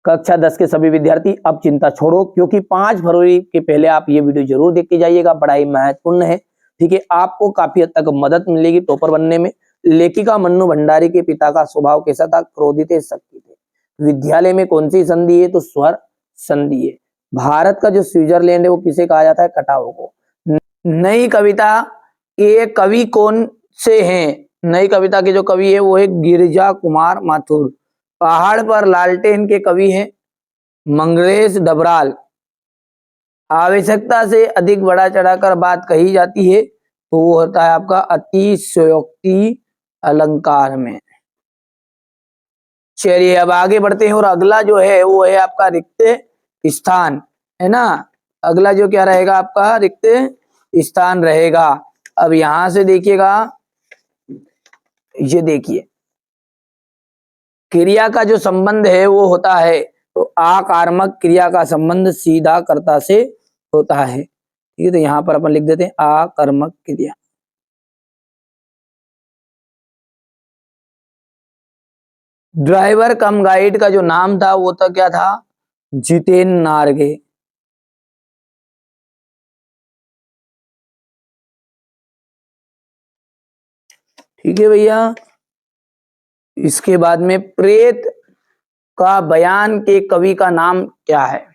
कक्षा 10 के सभी विद्यार्थी अब चिंता छोड़ो, क्योंकि 5 फरवरी के पहले आप ये वीडियो जरूर देख के जाइएगा, बड़ा ही महत्वपूर्ण है। ठीक है, आपको काफी हद तक मदद मिलेगी टॉपर बनने में। लेखिका मन्नू भंडारी के पिता का स्वभाव कैसा था? क्रोधित है, शक्ति थे। विद्यालय में कौन सी संधि है? तो स्वर संधि है। भारत का जो स्विट्जरलैंड है वो किसे कहा जाता है? कटाव को। नई कविता के कवि कौन से हैं? नई कविता के जो कवि है वो है गिरिजा कुमार माथुर। पहाड़ पर लालटेन के कवि हैं मंगलेश डबराल। आवश्यकता से अधिक बढ़ा चढ़ाकर बात कही जाती है तो वो होता है आपका अतिशयोक्ति अलंकार में। चलिए अब आगे बढ़ते हैं और अगला जो है वो है आपका रिक्त स्थान, है ना। अगला जो क्या रहेगा आपका? रिक्त स्थान रहेगा। अब यहां से देखिएगा, ये देखिए क्रिया का जो संबंध है वो होता है तो आकर्मक क्रिया का संबंध सीधा कर्ता से होता है। ठीक है, तो यहां पर अपन लिख देते हैं आकर्मक क्रिया। ड्राइवर कम गाइड का जो नाम था वो तो क्या था? जितेन नारगे। ठीक है भैया, इसके बाद में प्रेत का बयान के कवि का नाम क्या है?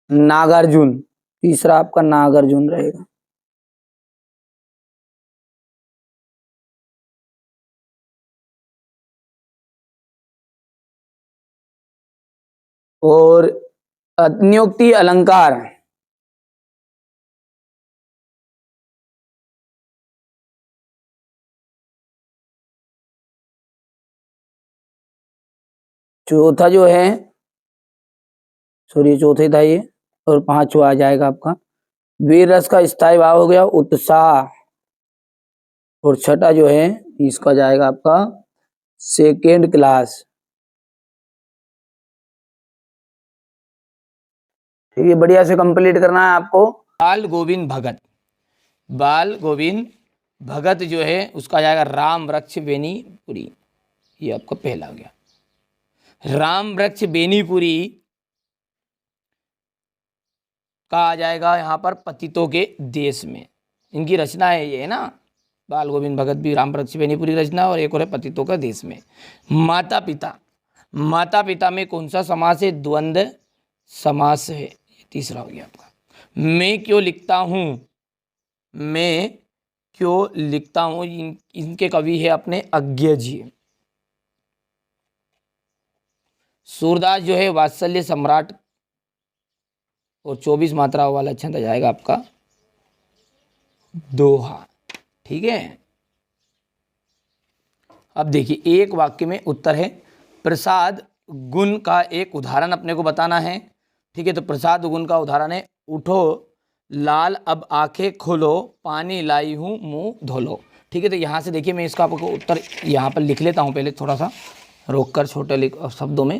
नागार्जुन। तीसरा आपका नागार्जुन रहेगा। और नियुक्ति अलंकार, चौथा जो है, सॉरी चौथे था ये, और पांचवा आ जाएगा आपका वीर रस का स्थायी भाव हो गया उत्साह। और छठा जो है इसका जाएगा आपका सेकेंड क्लास। ठीक है, बढ़िया से कंप्लीट करना है आपको। बाल गोविंद भगत, बाल गोविंद भगत जो है उसका जाएगा राम वृक्ष बेनीपुरी। ये आपका पहला हो गया। राम वृक्ष बेनीपुरी का आ जाएगा यहाँ पर पतितों के देश में। इनकी रचना है ये, है ना। बाल गोविंद भगत भी राम वृक्ष बेनीपुरी रचना, और एक और है पतितों का देश में। माता पिता, माता पिता में कौन सा समास है? द्वंद्व समास है। ये तीसरा हो गया आपका। मैं क्यों लिखता हूँ, मैं क्यों लिखता हूँ, इनके कवि है अपने अज्ञ जी। सूरदास जो है वात्सल्य सम्राट, और 24 मात्राओं वाला छंद आ जाएगा आपका दोहा। ठीक है, अब देखिए एक वाक्य में उत्तर है प्रसाद गुण का एक उदाहरण अपने को बताना है। ठीक है, तो प्रसाद गुण का उदाहरण है उठो लाल अब आंखें खोलो, पानी लाई हूँ मुंह धोलो। ठीक है, तो यहाँ से देखिए मैं इसका आपको उत्तर यहाँ पर लिख लेता हूँ, पहले थोड़ा सा रोककर छोटे शब्दों में।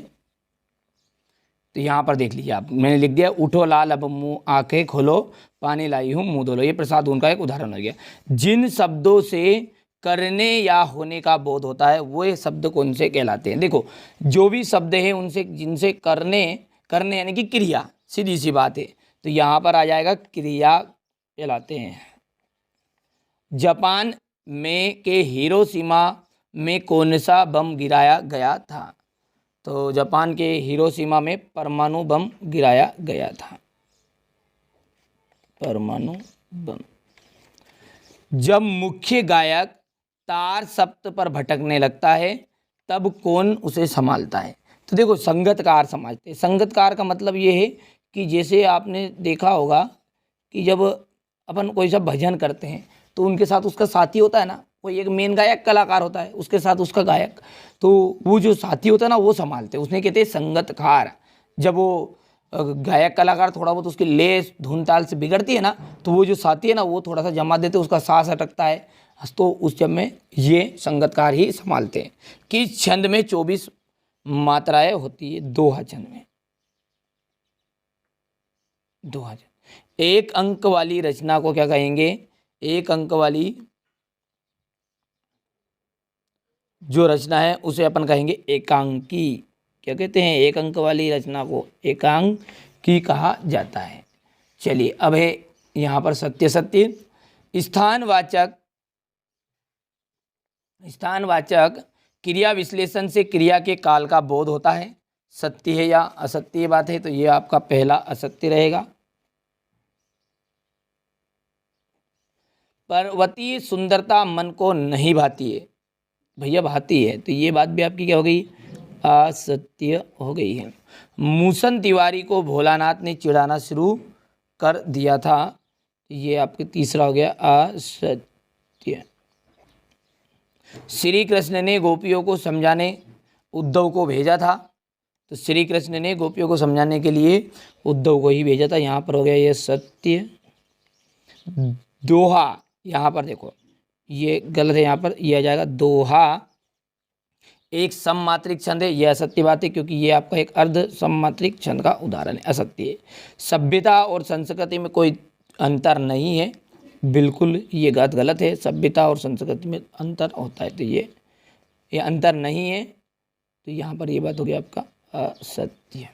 तो यहाँ पर देख लीजिए आप, मैंने लिख दिया उठो लाल अब मुंह आंखें खोलो, पानी लाई हूँ मुंह धोलो। ये प्रसाद गुण का एक उदाहरण हो गया। जिन शब्दों से करने या होने का बोध होता है वो शब्द कौन से कहलाते हैं? देखो जो भी शब्द है उनसे जिनसे करने करने यानी कि क्रिया, सीधी सी बात है, तो यहाँ पर आ जाएगा क्रिया कहलाते हैं। जापान में के हिरोशिमा में कौन सा बम गिराया गया था? तो जापान के हिरोशिमा में परमाणु बम गिराया गया था, परमाणु बम। जब मुख्य गायक तार सप्त पर भटकने लगता है तब कौन उसे संभालता है? तो देखो संगतकार समझते हैं। संगतकार का मतलब ये है कि जैसे आपने देखा होगा कि जब अपन कोई सा भजन करते हैं तो उनके साथ उसका साथी होता है ना, कोई एक मेन गायक कलाकार होता है, उसके साथ उसका गायक, तो वो जो साथी होता है ना वो संभालते हैं, उसने कहते हैं संगतकार। जब वो गायक कलाकार थोड़ा बहुत उसकी ले धुन ताल से बिगड़ती है ना, तो वो जो साथी है ना वो थोड़ा सा जमा देते, उसका सांस अटकता है, तो उस जब में ये संगतकार ही संभालते हैं। किस छंद में 24 मात्राएं होती है? दोहा छंद में। दोहा छंद। एक अंक वाली रचना को क्या कहेंगे? एक अंक वाली जो रचना है उसे अपन कहेंगे एकांकी। क्या कहते हैं, एक अंक वाली रचना को एकांकी कहा जाता है। चलिए अब है यहाँ पर सत्य सत्य। स्थानवाचक क्रिया विश्लेषण से क्रिया के काल का बोध होता है। सत्य है या असत्य बात है, तो ये आपका पहला असत्य रहेगा। पर्वतीय सुंदरता मन को नहीं भाती है, भैया भाती है, तो ये बात भी आपकी क्या हो गई, असत्य हो गई है। मूसन तिवारी को भोलानाथ ने चिढ़ाना शुरू कर दिया था, ये आपके तीसरा हो गया असत्य। श्री कृष्ण ने गोपियों को समझाने उद्धव को भेजा था, तो श्री कृष्ण ने गोपियों को समझाने के लिए उद्धव को ही भेजा था, यहाँ पर हो गया ये सत्य। दोहा, यहाँ पर देखो ये गलत है, यहाँ पर यह आ जाएगा दोहा एक सममात्रिक छंद है, यह असत्य बात है क्योंकि ये आपका एक अर्ध सममात्रिक छंद का उदाहरण है, असत्य है। सभ्यता और संस्कृति में कोई अंतर नहीं है, बिल्कुल ये गलत है, सभ्यता और संस्कृति में अंतर होता है, तो ये अंतर नहीं है, तो यहाँ पर ये बात हो गया आपका असत्य।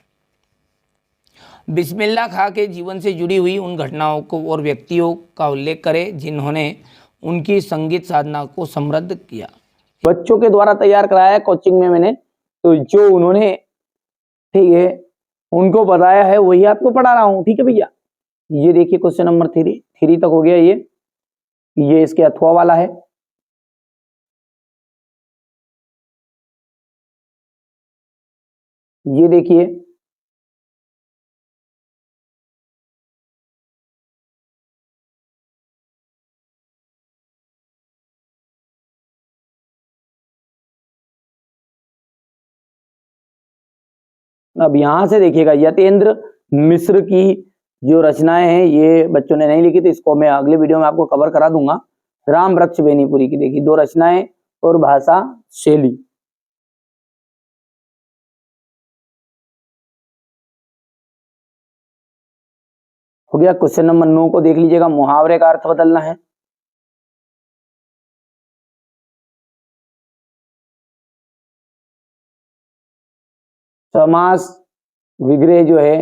बिस्मिल्लाह खां के जीवन से जुड़ी हुई उन घटनाओं को और व्यक्तियों का उल्लेख करें जिन्होंने उनकी संगीत साधना को समृद्ध किया। बच्चों के द्वारा तैयार कराया है कोचिंग में मैंने, तो जो उन्होंने, ठीक है, उनको बताया है वही आपको पढ़ा रहा हूँ, ठीक है भैया। ये देखिए क्वेश्चन नंबर 3 तक हो गया, ये इसके अथवा वाला है। ये देखिए अब यहां से देखिएगा, यतेंद्र मिश्र की जो रचनाएं हैं ये बच्चों ने नहीं लिखी, तो इसको मैं अगले वीडियो में आपको कवर करा दूंगा। राम वृक्ष बेनीपुरी की देखिए 2 रचनाएं और भाषा शैली। हो गया। क्वेश्चन नंबर 9 को देख लीजिएगा, मुहावरे का अर्थ बदलना है। समास विग्रह जो है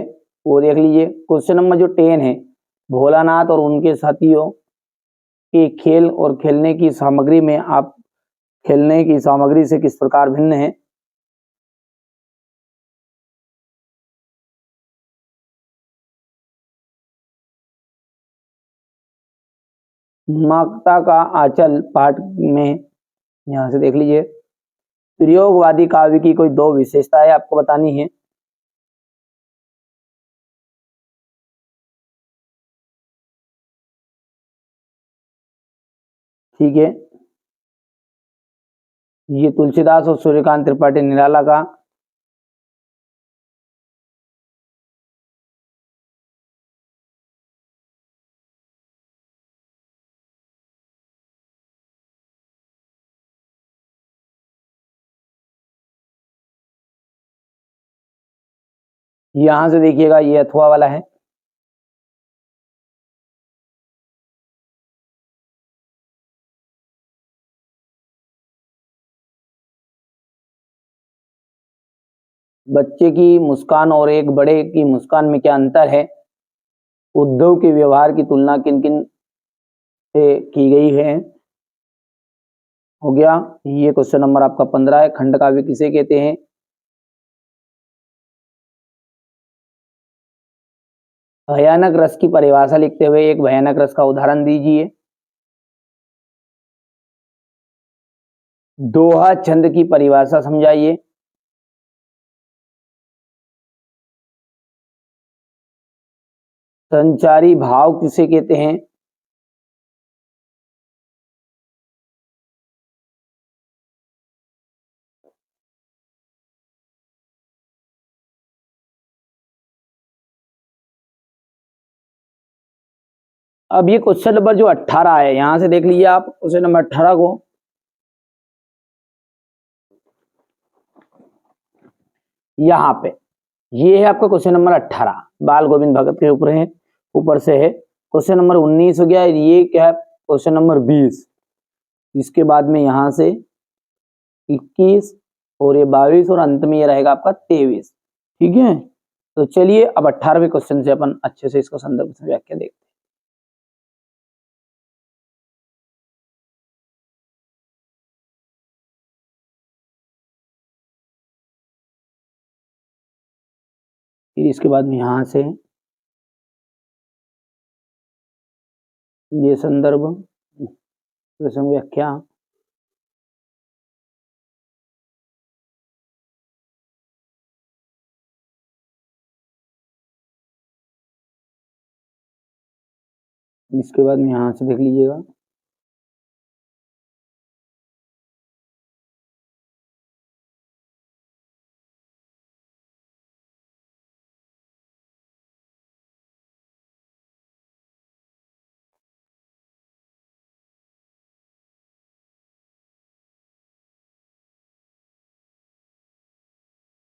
वो देख लीजिए। क्वेश्चन नंबर जो 10 है, भोलानाथ और उनके साथियों के खेल और खेलने की सामग्री में आप खेलने की सामग्री से किस प्रकार भिन्न है। माकता का आंचल पाठ में यहां से देख लीजिए, प्रयोगवादी काव्य की कोई 2 विशेषताएं आपको बतानी है। ठीक है, ये तुलसीदास और सूर्यकांत त्रिपाठी निराला का यहां से देखिएगा ये अथवा वाला है। बच्चे की मुस्कान और एक बड़े की मुस्कान में क्या अंतर है। उद्धव के व्यवहार की तुलना किन किन से की गई है। हो गया। ये क्वेश्चन नंबर आपका 15 है, खंड काव्य किसे कहते हैं। भयानक रस की परिभाषा लिखते हुए एक भयानक रस का उदाहरण दीजिए। दोहा छंद की परिभाषा समझाइए। संचारी भाव किसे कहते हैं। अब ये क्वेश्चन नंबर जो 18 है, यहां से देख लीजिए आप क्वेश्चन नंबर 18 को। यहाँ पे ये है आपका क्वेश्चन नंबर 18, बाल गोविंद भगत के ऊपर है, ऊपर से है। क्वेश्चन नंबर 19 हो गया, ये क्या है क्वेश्चन नंबर 20। इसके बाद में यहां से 21 और ये 22 और अंत में ये रहेगा आपका 23। ठीक है, तो चलिए अब 18वें क्वेश्चन से अपन अच्छे से इसको संदर्भ से व्याख्या देखते हैं। फिर इसके बाद में यहाँ से ये संदर्भ प्रसंग व्याख्या, इसके बाद में यहाँ से देख लीजिएगा